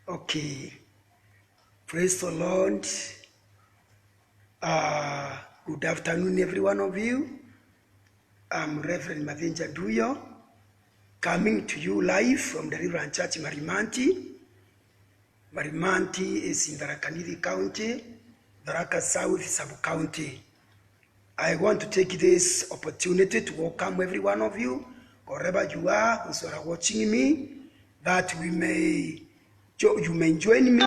Okay, praise the Lord. Good afternoon, every one of you. I'm Reverend Mavinja Duyo, coming to you live from the Riverland Church, Marimanti. Marimanti is in Tharaka Nithi County, Tharaka South Sub-County. I want to take this opportunity to welcome every one of you, wherever you are, those who are watching me, that you may join me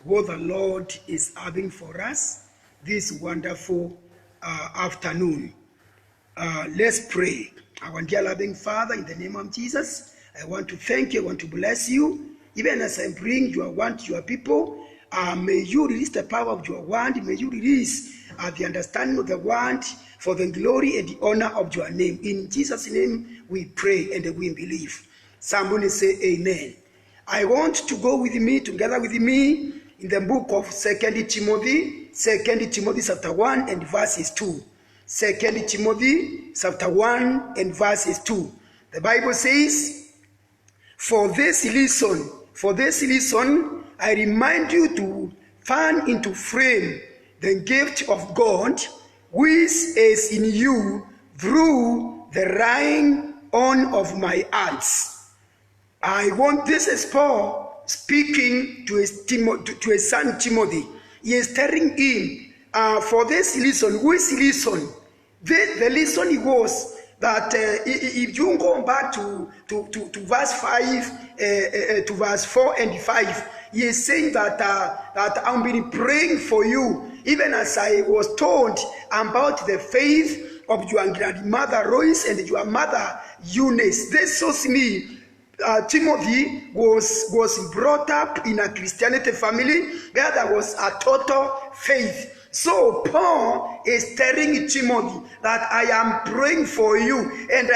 what the Lord is having for us this wonderful afternoon. Let's pray. Our dear loving Father, in the name of Jesus, I want to thank you, I want to bless you. Even as I bring your word to your people, may you release the power of your word, may you release the understanding of the word for the glory and the honor of your name. In Jesus' name we pray and we believe. Somebody say amen. I want to go with me, together with me, in the book of 2 Timothy chapter 1 and verses 2. 2 Timothy chapter 1 and verses 2. The Bible says, For this reason, I remind you to fan into flame the gift of God, which is in you through the laying on of my hands. This is Paul speaking to his son Timothy. He is telling him, for this reason, which reason? The reason was that if you go back to verse 5, to verse 4 and 5, he is saying that I've been praying for you, even as I was told about the faith of your grandmother Lois and your mother Eunice. This shows me Timothy was brought up in a Christianity family where there was a total faith. So Paul is telling Timothy that I am praying for you, and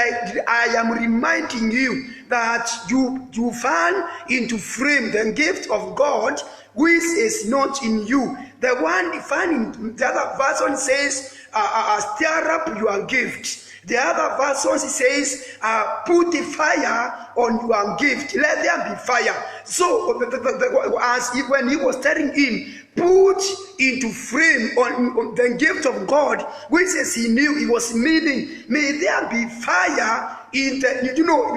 I am reminding you that you fan into flame the gift of God which is not in you. The one fan, the other version says, stir up your gift. The other version says, put the fire on your gift. Let there be fire. So, when he was telling him, put into flame on the gift of God, which is he knew, he was meaning, may there be fire in the,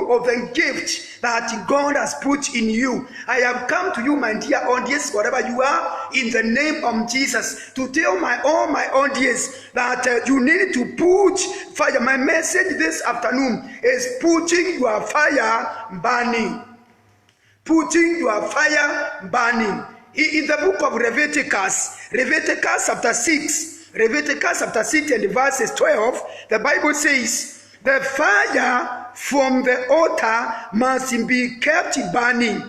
of the gift that God has put in you. I have come to you, my dear audience, wherever you are, in the name of Jesus, to tell all my audience that you need to put fire. My message this afternoon is putting your fire burning. Putting your fire burning. In the book of Leviticus chapter 6 and verses 12, the Bible says, the fire from the altar must be kept burning.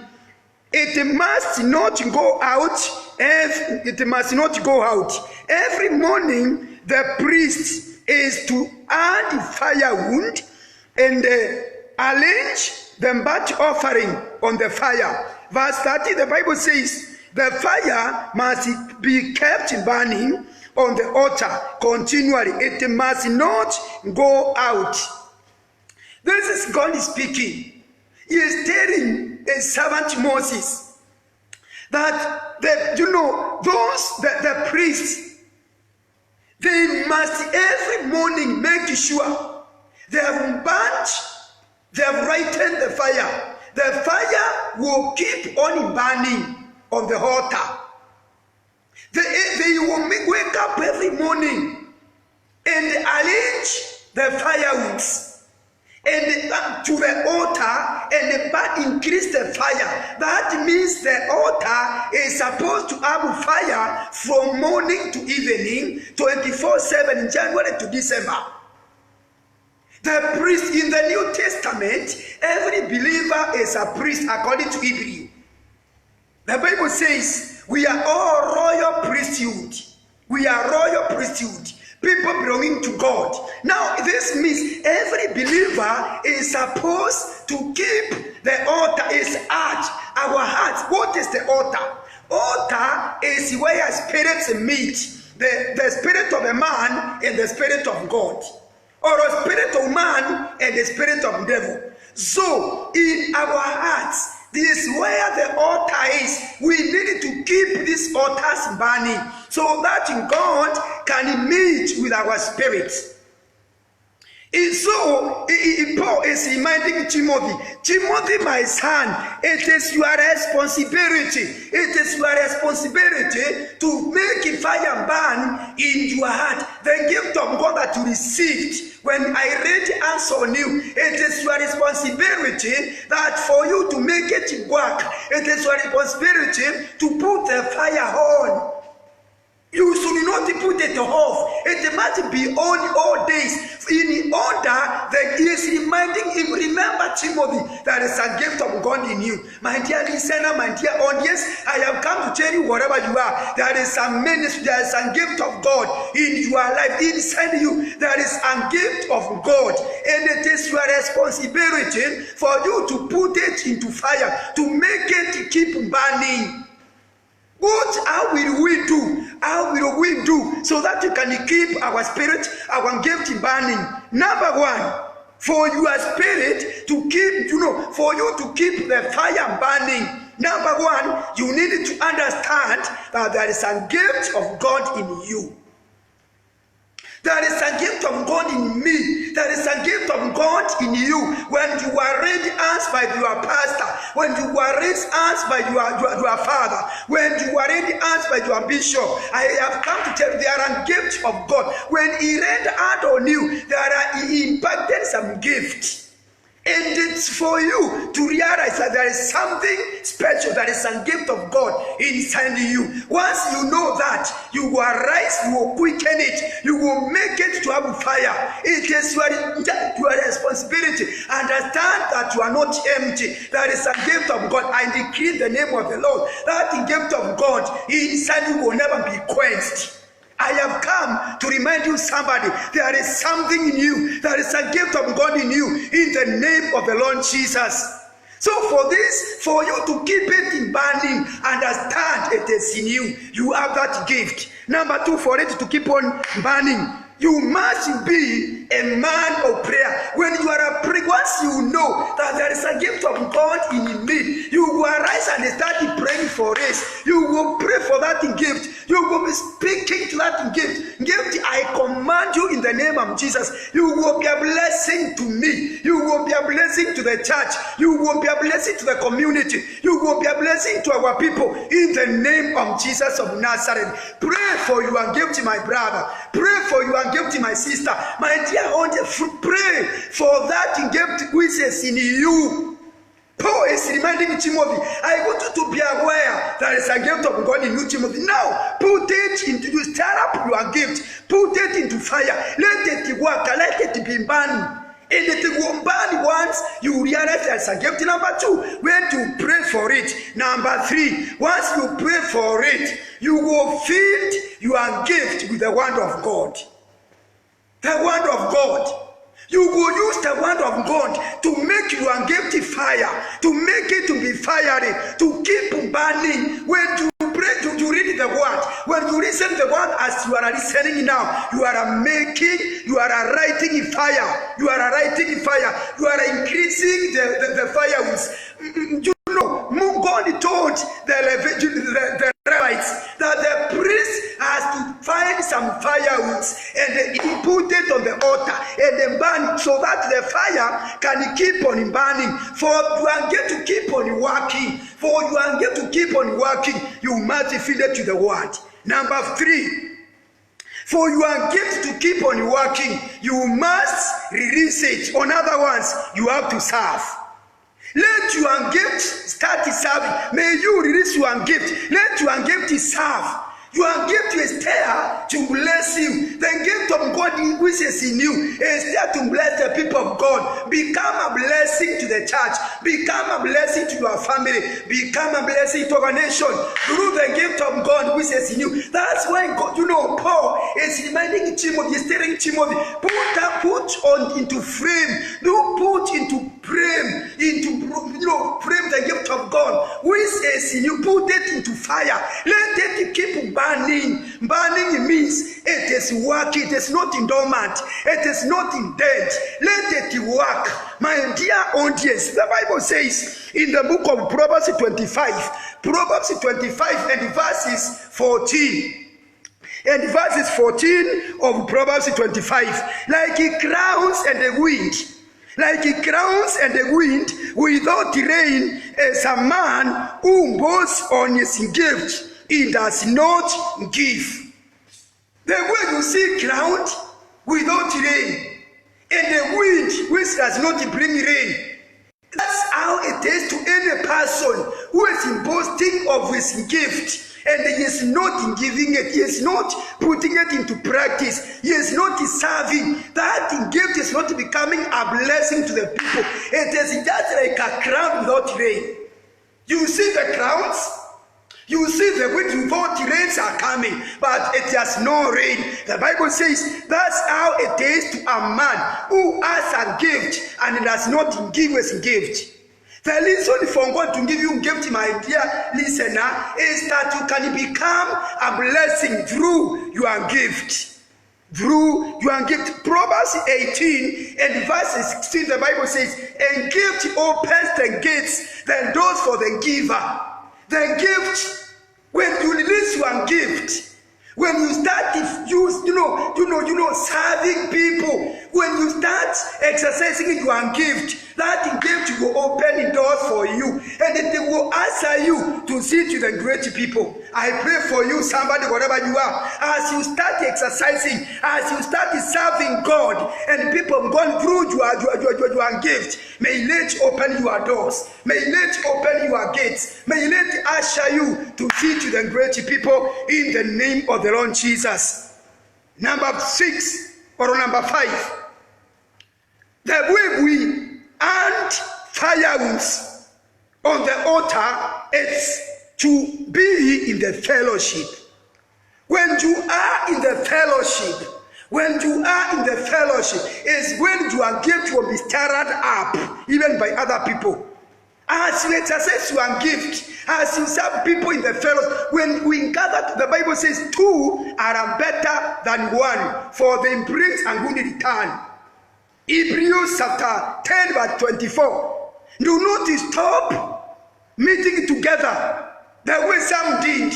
It must not go out. It must not go out. Every morning, the priest is to add firewood and arrange the burnt offering on the fire. Verse 30, the Bible says, the fire must be kept burning on the altar continually. It must not go out. This is God speaking. He is telling his servant Moses that the priests, they must every morning make sure they have burnt, they have lighted the fire. The fire will keep on burning on the altar. They will wake up every morning and arrange the firewoods and to the altar and increase the fire. That means the altar is supposed to have fire from morning to evening, 24/7, January to December. The priest in the New Testament, every believer is a priest according to Hebrew. The Bible says we are all royal priesthood. We are royal priesthood. People belonging to God. Now, this means every believer is supposed to keep the altar, is heart, our hearts. What is the altar? Altar is where spirits meet. The spirit of a man and the spirit of God. Or a spirit of man and the spirit of devil. So, in our hearts, This is where the altar is. We need to keep these altars burning so that God can meet with our spirit. And so, Paul is reminding Timothy, my son, it is your responsibility. It is your responsibility to make a fire burn in your heart. The gift of God that you received when I read answer on you, it is your responsibility that for you to make it work. It is your responsibility to put the fire on. You should not put it off. It must be on all days. In order that he is reminding him, remember Timothy, there is a gift of God in you. My dear listener, my dear audience, I have come to tell you wherever you are, there is a ministry, there is a gift of God in your life. Inside you, there is a gift of God. And it is your responsibility for you to put it into fire, to make it keep burning. How will we do? How will we do so that you can keep our spirit, our gift burning? Number one, for your spirit to keep, for you to keep the fire burning. Number one, you need to understand that there is a gift of God in you. There is a gift of God in me. There is a gift of God in you. When you are raised as by your pastor, when you are raised as by your father, when you are raised as by your bishop, I have come to tell you there are a gift of God. When he read out on you, he impacted some gift. And it's for you to realize that there is something special, there is a gift of God inside you. Once you know that, you will rise, you will quicken it, you will make it to have fire. It is your responsibility. Understand that you are not empty. There is a gift of God. I decree the name of the Lord. That gift of God inside you will never be quenched. I have come to remind you, somebody, there is something in you. There is a gift of God in you, in the name of the Lord Jesus. So for you to keep it burning, understand it is in you. You have that gift. Number two, for it to keep on burning, you must be a man of prayer. When you are a prayer, once you know that there is a gift of God in me, you will arise and start praying for it. You will pray for that gift. You will be speaking to that gift. Gift, I command you in the name of Jesus. You will be a blessing to me. You will be a blessing to the church. You will be a blessing to the community. You will be a blessing to our people in the name of Jesus of Nazareth. Pray for your gift, my brother. Pray for your gift, my sister. My dear audience, pray for that gift which is in you. Paul is reminding Timothy, I want you to be aware there is a gift of God in you, Timothy. Now, put it into, you stir up your gift, put it into fire, let it work, let it be burning. And it will burn once you realize there's a gift. Number two, when you pray for it. Number three, once you pray for it, you will feed your gift with the word of God. The word of God. You will use the word of God to make your gift fire, to make it to be fiery, to keep burning. When you pray, you read the word. When you listen to the word as you are listening now, you are making, you are writing fire. You are writing fire. You are increasing the fireworks. God told the Levites that the priest has to find some fireworks and he put it on the altar and then burn so that the fire can keep on burning. For you are going to keep on working. For you are going to keep on working, you must feed it to the word. Number three, for your gift to keep on working, you must release it. On other ones, you have to serve. Let your gift start serving. May you release your gift. Let your gift serve. Your gift is there to bless you. The gift of God which is in you is there to bless the people of God. Become a blessing to the church. Become a blessing to your family. Become a blessing to our nation through the gift of God which is in you. That's why God, Paul is reminding Timothy, he's telling Timothy, put on into frame. Do put into frame, frame the gift of God which is in you. Put it into fire. Let it keep burning. Burning means it is working. It is not in dormant. It is not in dead. Let it work. My dear audience, the Bible says in the book of Proverbs 25 and verses 14. And verses 14 of Proverbs 25, like he crowns and the wind, like he crowns and the wind without rain, as a man who boasts on his gift, he does not give. The way you see crowned without rain, and the wind which does not bring rain, that's how it is to any person who is boasting of his gift. And he is not giving it. He is not putting it into practice. He is not serving. That gift is not becoming a blessing to the people. It is just like a crown without rain. You see the crowns? You see the wind without rains are coming, but it has no rain. The Bible says that's how it is to a man who has a gift and does not give his gift. The reason for God to give you gift, my dear listener, is that you can become a blessing through your gift. Through your gift. Proverbs 18 and verse 16, the Bible says, and gift opens the gates, the doors for the giver. The gift, when you release your gift, when you start serving people, when you start exercising your gift, that gift will open doors for you, and it will answer you to see to the great people. I pray for you, somebody, wherever you are, as you start exercising, as you start serving God, and people going through your gift, may let open your doors, may let open your gates, may let usher you to see to the great people in the name of the Lord Jesus. Number 6 or number 5, the way we and firewood on the altar is to be in the fellowship. When you are in the fellowship, is when your gift will be stirred up, even by other people. As you exercise your gift, as you serve people in the fellowship, when we gather, the Bible says 2 are better than 1, for they brings a good return. Hebrews chapter 10 verse 24. Do not stop meeting together the way some did,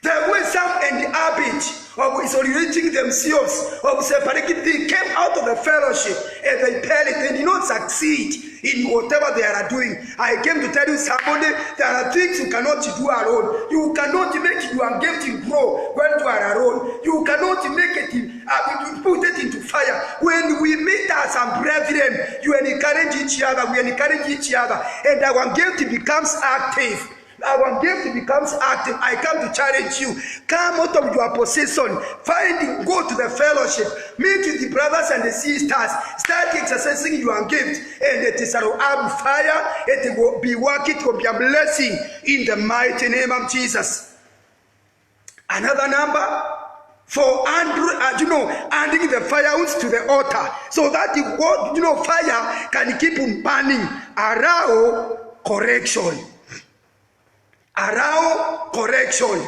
the way some in the habit of isolating themselves, of separating. They came out of the fellowship and they perished. They did not succeed in whatever they are doing. I came to tell you, somebody, there are things you cannot do alone. You cannot make your gift grow when you are alone. You cannot make it, put it into fire. When we meet as some brethren, you encourage each other, we encourage each other, and our gift becomes active. Our gift becomes active. I come to challenge you. Come out of your possession. Go to the fellowship. Meet with the brothers and the sisters. Start exercising your gift. And it is a fire. It will be working. It will be a blessing in the mighty name of Jesus. Another number for handing the firewood to the altar, so that the fire can keep burning. Allow correction. Allow correction.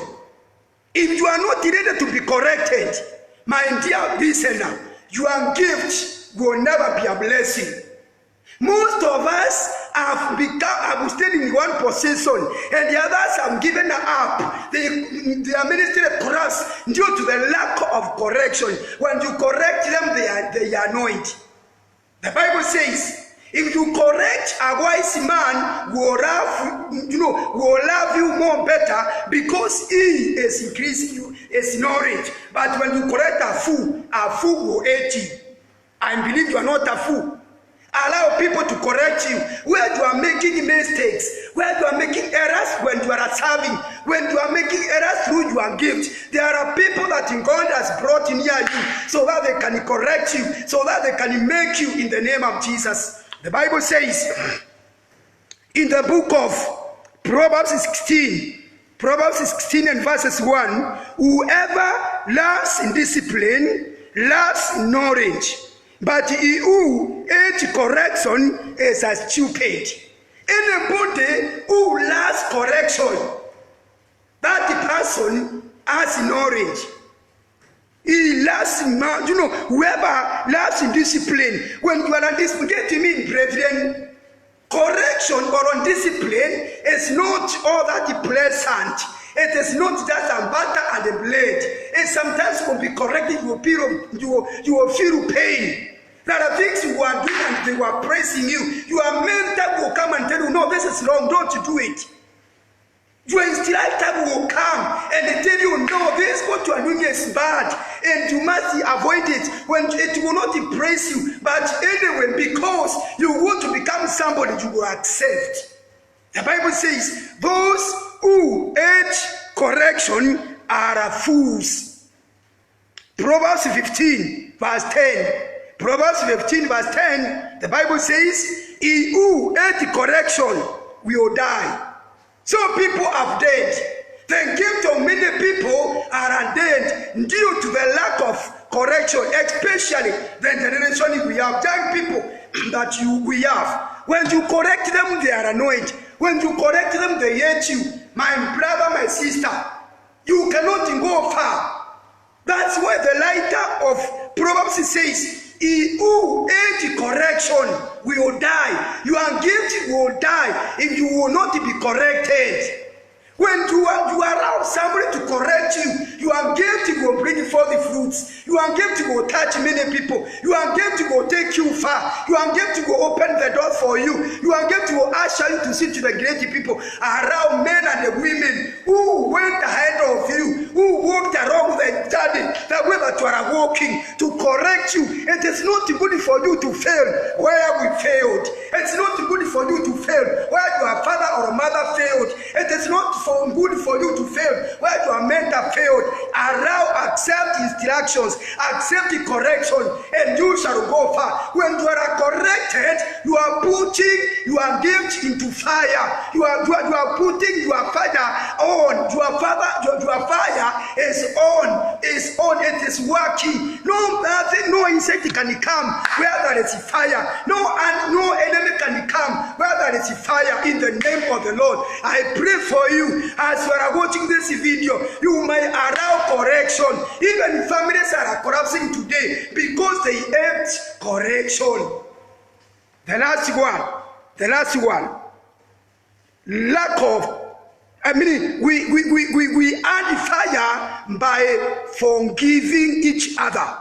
If you are not ready to be corrected, my dear listener, your gift will never be a blessing. Most of us have stayed in one position, and the others have given up. Their ministry collapsed due to the lack of correction. When you correct them, they are annoyed. The Bible says, if you correct a wise man, will love you more better, because he is increasing you his knowledge. But when you correct a fool will hate you. I believe you are not a fool. Allow people to correct you where you are making mistakes, where you are making errors when you are serving, when you are making errors through your gift. There are people that God has brought in near you so that they can correct you, so that they can make you in the name of Jesus. The Bible says in the book of Proverbs 16 and verses 1, whoever loves discipline loves knowledge, but he who hates correction is a stupid. Anybody who loves correction, that person has knowledge. He loves man, whoever loves in discipline. When you are undisciplined, get to me, brethren. Correction or undiscipline is not all that pleasant. It is not just a butter and a blade. It sometimes will be corrected, you will feel pain. There are things you are doing and they were praising you. Your mentor will come and tell you, no, this is wrong, don't do it. Your instructor will come and they tell you, no, this what you are doing is bad and you must avoid it. When it will not impress you, but anyway, because you want to become somebody, you will accept. The Bible says, those who hate correction are fools. Proverbs 15 verse 10. Proverbs 15 verse 10, the Bible says, he who hates correction will die. So people have died. The gift of many people are dead due to the lack of correction, especially the generation we have, young people that we have. When you correct them, they are annoyed. When you correct them, they hate you. My brother, my sister, you cannot go far. That's why the writer of Proverbs says, he who hates correction will die. Your gift will die if you will not be corrected. When you allow somebody to correct you, your gift will bring forth the fruits. Your gift will touch many people. Your gift will take you far. Your gift will open the door for you. Your gift will usher you to sit to the great people around men and the women who went ahead of you, who walked along the journey, the way that you are walking, to correct you. It is not good for you to fail where we failed. It's not good for you to fail where your father or mother failed. It is not good for you to fail where your mentor failed. Allow, accept instructions, accept the correction, and you shall go far. When you are corrected, you are putting your gift into fire. You are putting your fire on. Your fire is on. It is working. No insect can come where there is fire. No enemy can come where there is fire. In the name of the Lord, I pray for you as you are watching this video. You may allow correction. Even families are collapsing today because they hate correction. The last one. Lack of. We add fire by forgiving each other.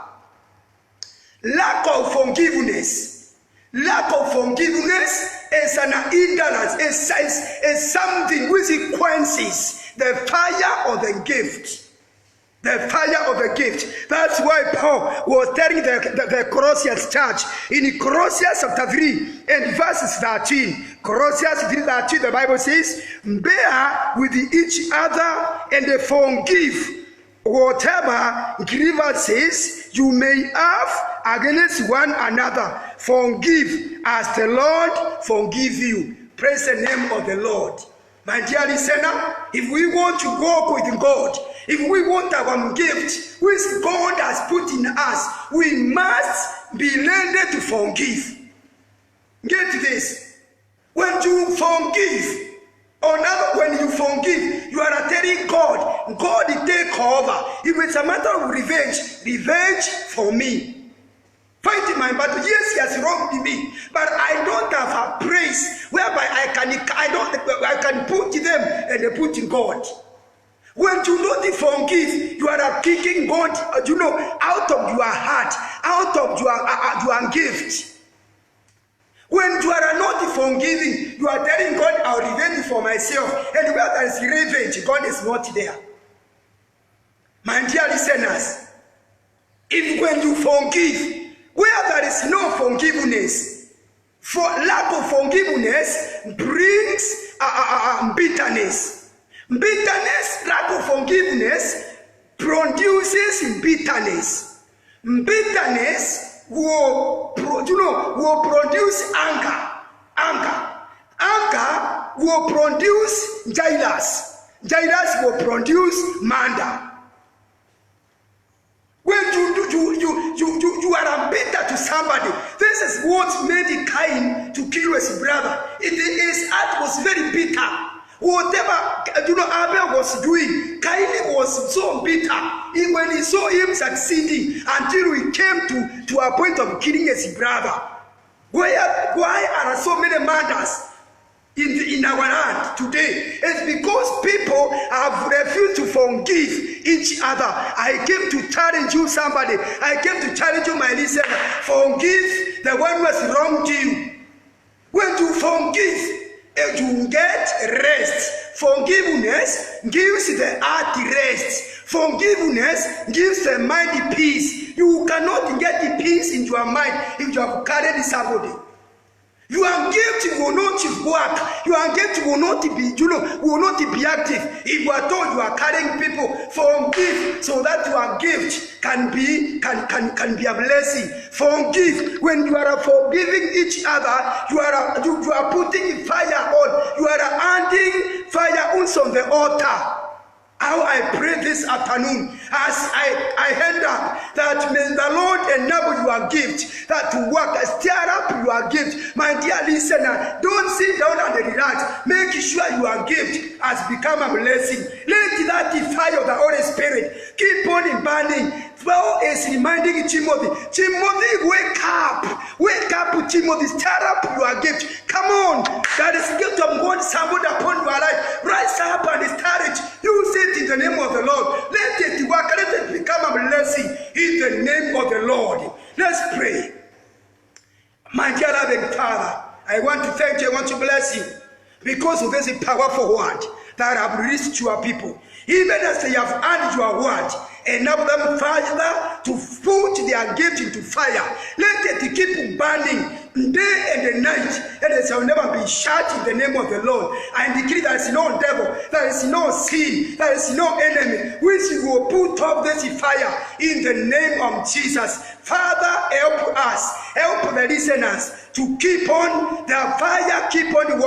Lack of forgiveness is an hindrance, is something which sequences the fire of the gift. The fire of the gift. That's why Paul was telling the Colossians church in Colossians chapter 3 and verses 13. Colossians 3:13, the Bible says, bear with each other and forgive whatever grievances you may have against one another. Forgive as the Lord forgive you. Praise the name of the Lord. My dear listener, if we want to walk with God, if we want our gift which God has put in us, we must be learned to forgive. Get this. When you forgive, when you forgive, you are telling God take over. If it's a matter of revenge for me. Fighting my battle. Yes, he has wronged me, but I don't have a praise whereby I can put them and put in God. When you don't forgive, you are kicking God, out of your heart, out of your gift. When you are not forgiving, you are telling God, I'll revenge for myself. And where there is revenge, God is not there. My dear listeners, when you forgive, where there is no forgiveness, for lack of forgiveness brings bitterness. Bitterness, lack of forgiveness produces bitterness. Bitterness will produce anger. Anger will produce jealous. Jealous will produce murder. When you are bitter to somebody, this is what made Cain to kill his brother. His heart was very bitter. Whatever Abel was doing, Cain was so bitter. When he saw him succeeding, until he came to a point of killing his brother. Why are so many murders in our land today? It's because people have refused to forgive each other. I came to challenge you, somebody. I came to challenge you, my listener. Forgive the one who has wronged you. When you forgive, you get rest. Forgiveness gives the heart rest. Forgiveness gives the mind peace. You cannot get the peace in your mind if you have carried somebody. Your gift will not work. Your gift will not be active. If you are told you are carrying people, forgive so that your gift can be a blessing. Forgive. When you are forgiving each other, you are putting fire on. You are adding fire on the altar. How I pray this afternoon as I hand up that may the Lord enable your gift that to work, stir up your gift. My dear listener, don't sit down and relax. Make sure your gift has become a blessing. Let that fire of the Holy Spirit keep on burning. Paul is reminding Timothy, wake up, Timothy, stir up your gift. Come on, that is the gift of God stumbled upon your life. Rise up and start it. Use it in the name of the Lord. Let it work, let it become a blessing in the name of the Lord. Let's pray. My dear loving Father, I want to thank you, I want to bless you because of this powerful word that I have released to your people. Even as they have heard your word, enable them, Father, to put their gift into fire. Let it keep burning day and night, and it shall never be shut in the name of the Lord. I decree there is no devil, there is no sin, there is no enemy which will put off this fire in the name of Jesus. Father, help us, help the listeners to keep on the fire, keep on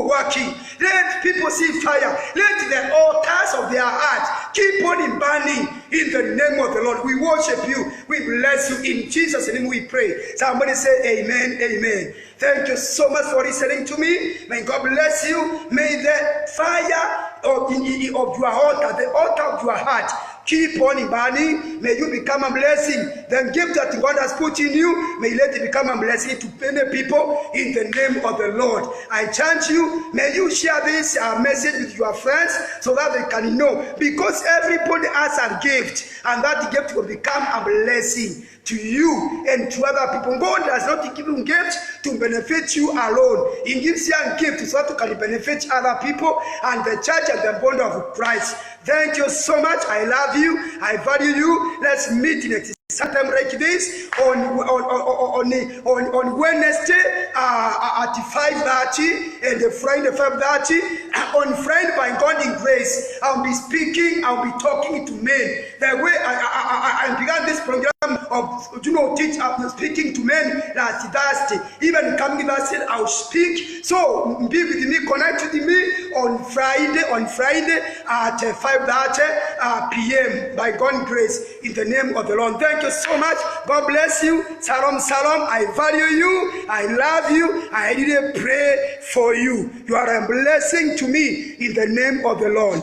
working. Let people see fire. Let the altars of their heart keep on burning in the name of the Lord. We worship you. We bless you. In Jesus' name we pray. Somebody say amen, amen. Thank you so much for listening to me. May God bless you. May the fire of your altar, the altar of your heart, keep on burning. May you become a blessing. The gift that God has put in you, may let it become a blessing to many people in the name of the Lord. I charge you, may you share this message with your friends so that they can know. Because everybody has a gift, and that gift will become a blessing to you and to other people. God does not give you gifts to benefit you alone. He gives you a gift so that you can benefit other people and the church and the bond of Christ. Thank you so much. I love you. I value you. Let's meet next time like this on Wednesday at 5:30 and Friday 5:30. On Friday, by God in grace, I'll be speaking. I'll be talking to men. The way I began this program of speaking to men last Thursday. Even coming Thursday, I'll speak. So be with me, connect with me on Friday at 5:30 p.m. by God's grace in the name of the Lord. Thank you so much. God bless you. Shalom, shalom. I value you. I love you. I really pray for you. You are a blessing to me in the name of the Lord.